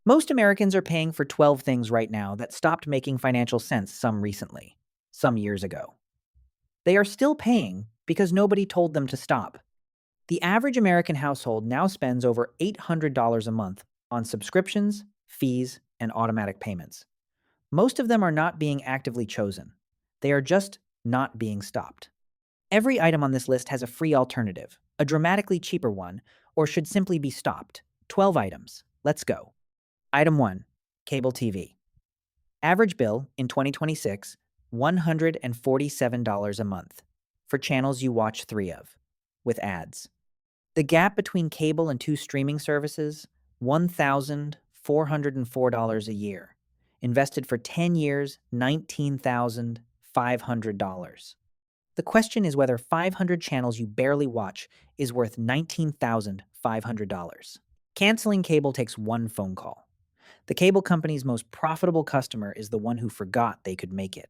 Most Americans are paying for 12 things right now that stopped making financial sense some years ago. They are still paying because nobody told them to stop. The average American household now spends over $800 a month on subscriptions, fees, and automatic payments. Most of them are not being actively chosen. They are just not being stopped. Every item on this list has a free alternative, a dramatically cheaper one, or should simply be stopped. 12 items. Let's go. Item 1. Cable TV. Average bill in 2026, $147 a month for channels you watch 3 of, with ads. The gap between cable and 2 streaming services, $1,404 a year. Invested for 10 years, $19,500. The question is whether 500 channels you barely watch is worth $19,500. Canceling cable takes one phone call. The cable company's most profitable customer is the one who forgot they could make it.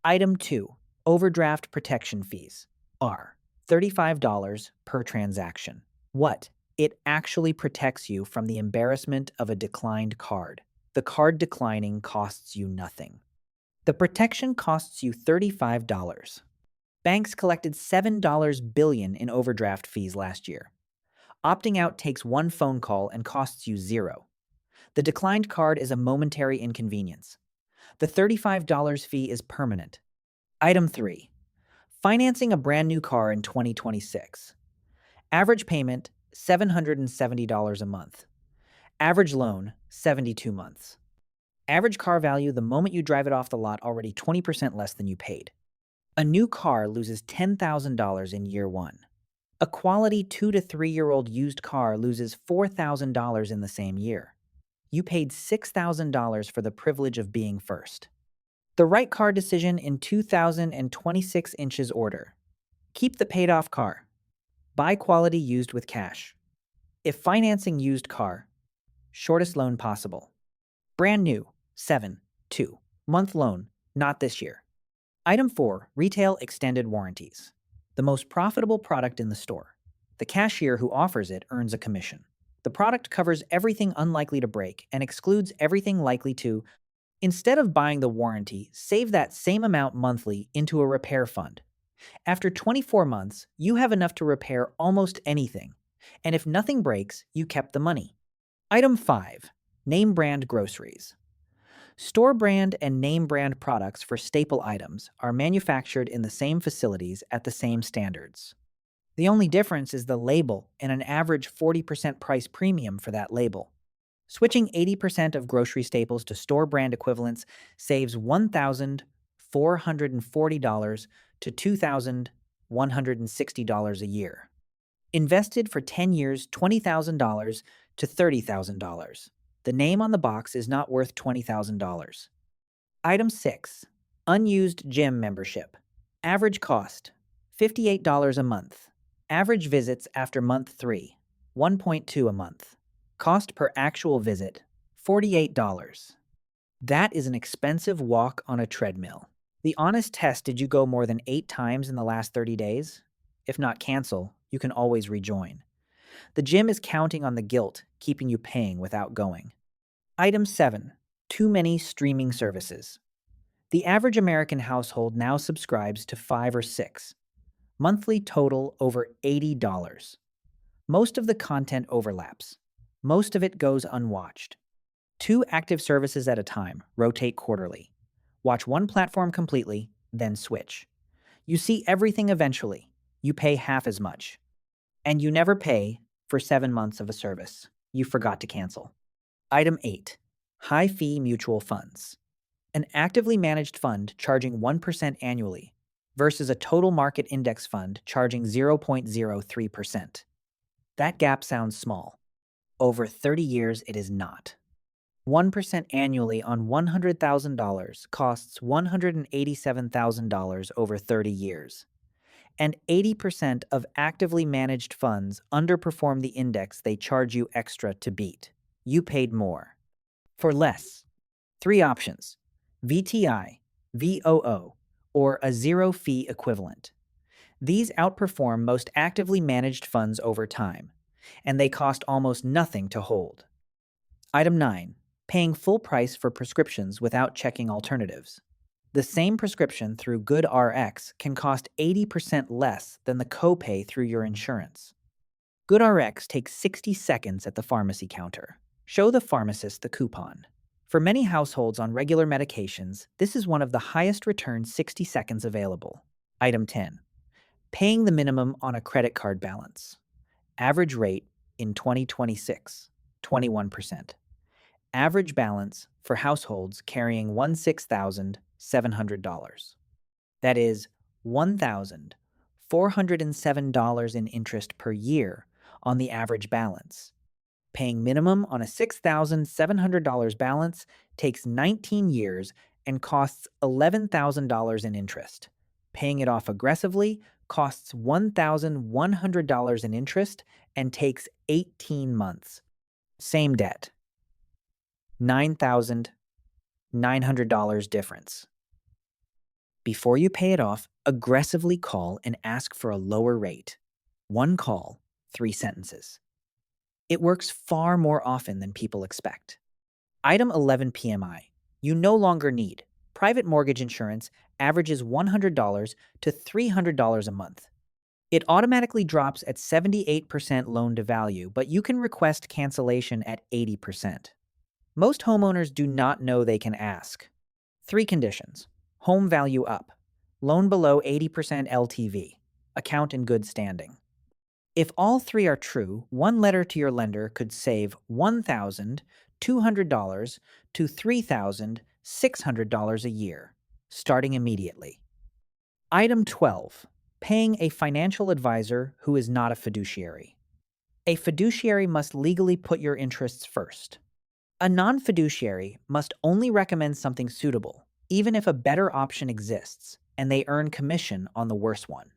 Item 2. Overdraft protection fees are $35 per transaction. What? It actually protects you from the embarrassment of a declined card. The card declining costs you nothing. The protection costs you $35. Banks collected $7 billion in overdraft fees last year. Opting out takes one phone call and costs you zero. The declined card is a momentary inconvenience. The $35 fee is permanent. Item 3. Financing a brand new car in 2026. Average payment, $770 a month. Average loan, 72 months. Average car value the moment you drive it off the lot already 20% less than you paid. A new car loses $10,000 in year 1. A quality 2 to 3-year-old used car loses $4,000 in the same year. You paid $6,000 for the privilege of being first. The right car decision in 2026 inches order. Keep the paid-off car. Buy quality used with cash. If financing used car, shortest loan possible. Brand new, 7-2 month loan, not this year. Item 4. Retail extended warranties. The most profitable product in the store. The cashier who offers it earns a commission. The product covers everything unlikely to break and excludes everything likely to. Instead of buying the warranty, save that same amount monthly into a repair fund. After 24 months, you have enough to repair almost anything. And if nothing breaks, you kept the money. Item 5. Name brand groceries. Store brand and name brand products for staple items are manufactured in the same facilities at the same standards. The only difference is the label and an average 40% price premium for that label. Switching 80% of grocery staples to store brand equivalents saves $1,440 to $2,160 a year. Invested for 10 years, $20,000 to $30,000. The name on the box is not worth $20,000. Item 6. Unused gym membership. Average cost, $58 a month. Average visits after month 3, 1.2 a month. Cost per actual visit, $48. That is an expensive walk on a treadmill. The honest test: did you go more than 8 times in the last 30 days? If not, cancel. You can always rejoin. The gym is counting on the guilt, keeping you paying without going. Item 7. Too many streaming services. The average American household now subscribes to 5 or 6. Monthly total over $80. Most of the content overlaps. Most of it goes unwatched. 2 active services at a time, rotate quarterly. Watch one platform completely, then switch. You see everything eventually. You pay half as much. And you never pay for 7 months of a service you forgot to cancel. Item 8. High-fee mutual funds. An actively managed fund charging 1% annually versus a total market index fund charging 0.03%. That gap sounds small. Over 30 years, it is not. 1% annually on $100,000 costs $187,000 over 30 years. And 80% of actively managed funds underperform the index they charge you extra to beat. You paid more. For less. 3 options: VTI, VOO, or a zero-fee equivalent. These outperform most actively managed funds over time, and they cost almost nothing to hold. Item 9. paying full price for prescriptions without checking alternatives. The same prescription through GoodRx can cost 80% less than the copay through your insurance. GoodRx takes 60 seconds at the pharmacy counter. Show the pharmacist the coupon. For many households on regular medications, this is one of the highest return 60 seconds available. Item 10. Paying the minimum on a credit card balance. Average rate in 2026, 21%. Average balance for households carrying $16,700. That is $1,407 in interest per year on the average balance. Paying minimum on a $6,700 balance takes 19 years and costs $11,000 in interest. Paying it off aggressively costs $1,100 in interest and takes 18 months. Same debt. $9,900 difference. Before you pay it off, aggressively call and ask for a lower rate. One call, 3 sentences. It works far more often than people expect. Item 11 PMI. You no longer need. Private mortgage insurance averages $100 to $300 a month. It automatically drops at 78% loan to value, but you can request cancellation at 80%. Most homeowners do not know they can ask. 3 conditions. Home value up. Loan below 80% LTV. Account in good standing. If all 3 are true, one letter to your lender could save $1,200 to $3,600 a year, starting immediately. Item 12. Paying a financial advisor who is not a fiduciary. A fiduciary must legally put your interests first. A non-fiduciary must only recommend something suitable, even if a better option exists, and they earn commission on the worse one.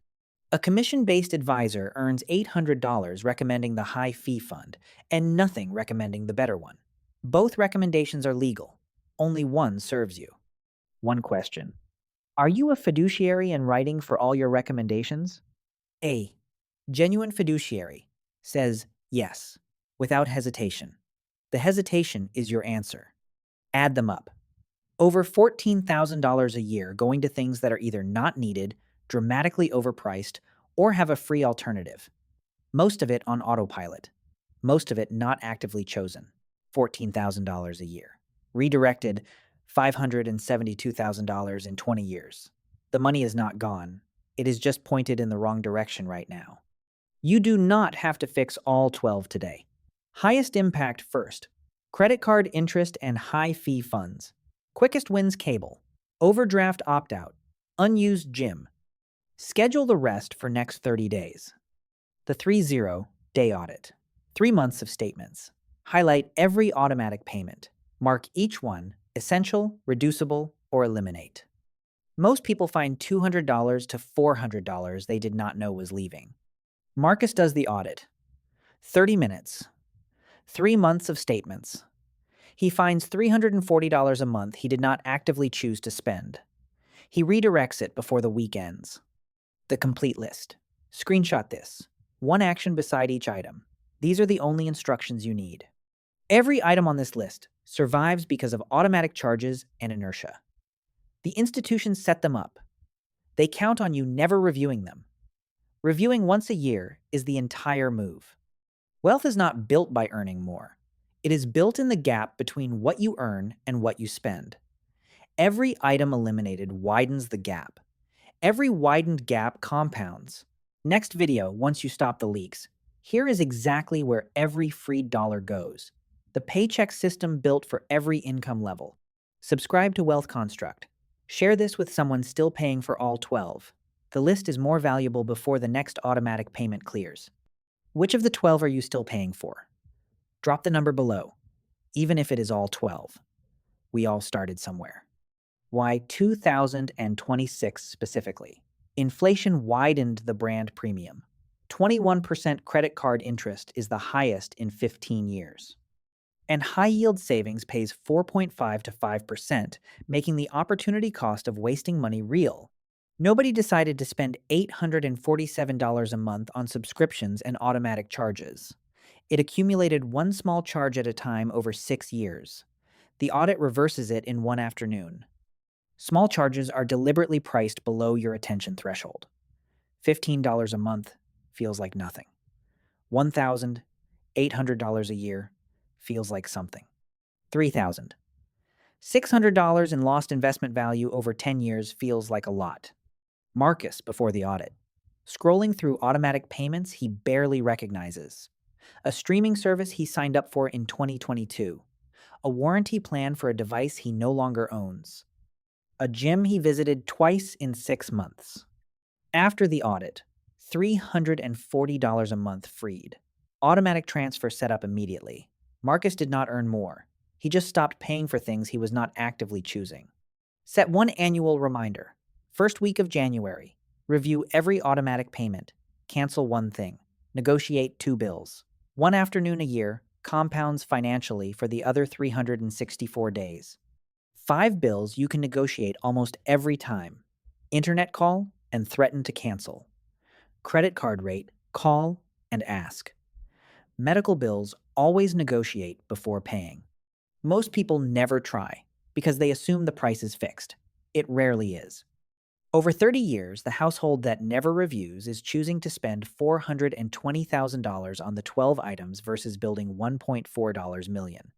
A commission-based advisor earns $800 recommending the high-fee fund and nothing recommending the better one. Both recommendations are legal. Only one serves you. One question. Are you a fiduciary in writing for all your recommendations? A. Genuine fiduciary says yes, without hesitation. The hesitation is your answer. Add them up. Over $14,000 a year going to things that are either not needed, dramatically overpriced, or have a free alternative. Most of it on autopilot. Most of it not actively chosen. $14,000 a year. Redirected $572,000 in 20 years. The money is not gone. It is just pointed in the wrong direction right now. You do not have to fix all 12 today. Highest impact first. Credit card interest and high-fee funds. Quickest wins cable. Overdraft opt-out. Unused gym. Schedule the rest for next 30 days. The 30-day audit. 3 months of statements. Highlight every automatic payment. Mark each one essential, reducible, or eliminate. Most people find $200 to $400 they did not know was leaving. Marcus does the audit. 30 minutes. 3 months of statements. He finds $340 a month he did not actively choose to spend. He redirects it before the week ends. The complete list. Screenshot this. One action beside each item. These are the only instructions you need. Every item on this list survives because of automatic charges and inertia. The institutions set them up. They count on you never reviewing them. Reviewing once a year is the entire move. Wealth is not built by earning more. It is built in the gap between what you earn and what you spend. Every item eliminated widens the gap. Every widened gap compounds. Next video, once you stop the leaks, here is exactly where every free dollar goes. The paycheck system built for every income level. Subscribe to Wealth Construct. Share this with someone still paying for all 12. The list is more valuable before the next automatic payment clears. Which of the 12 are you still paying for? Drop the number below, even if it is all 12. We all started somewhere. Why 2026 specifically? Inflation widened the brand premium. 21% credit card interest is the highest in 15 years. And high-yield savings pays 4.5 to 5%, making the opportunity cost of wasting money real. Nobody decided to spend $847 a month on subscriptions and automatic charges. It accumulated one small charge at a time over 6 years. The audit reverses it in one afternoon. Small charges are deliberately priced below your attention threshold. $15 a month feels like nothing. $1,800 a year feels like something. $3,600 in lost investment value over 10 years feels like a lot. Marcus before the audit. Scrolling through automatic payments he barely recognizes. A streaming service he signed up for in 2022. A warranty plan for a device he no longer owns. A gym he visited twice in 6 months. After the audit, $340 a month freed. Automatic transfer set up immediately. Marcus did not earn more. He just stopped paying for things he was not actively choosing. Set one annual reminder. First week of January. Review every automatic payment. Cancel one thing. Negotiate 2 bills. One afternoon a year compounds financially for the other 364 days. 5 bills you can negotiate almost every time. Internet call and threaten to cancel. Credit card rate, call and ask. Medical bills always negotiate before paying. Most people never try because they assume the price is fixed. It rarely is. Over 30 years, the household that never reviews is choosing to spend $420,000 on the 12 items versus building $1.4 million.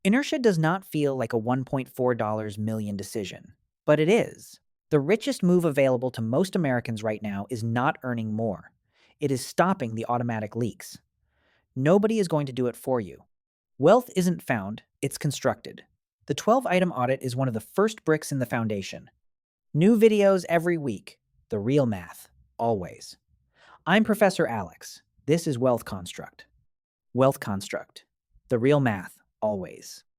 Inertia does not feel like a $1.4 million decision, but it is. The richest move available to most Americans right now is not earning more. It is stopping the automatic leaks. Nobody is going to do it for you. Wealth isn't found, it's constructed. The 12-item audit is one of the first bricks in the foundation. New videos every week. The real math, always. I'm Professor Alex. This is Wealth Construct. Wealth Construct. The real math, always.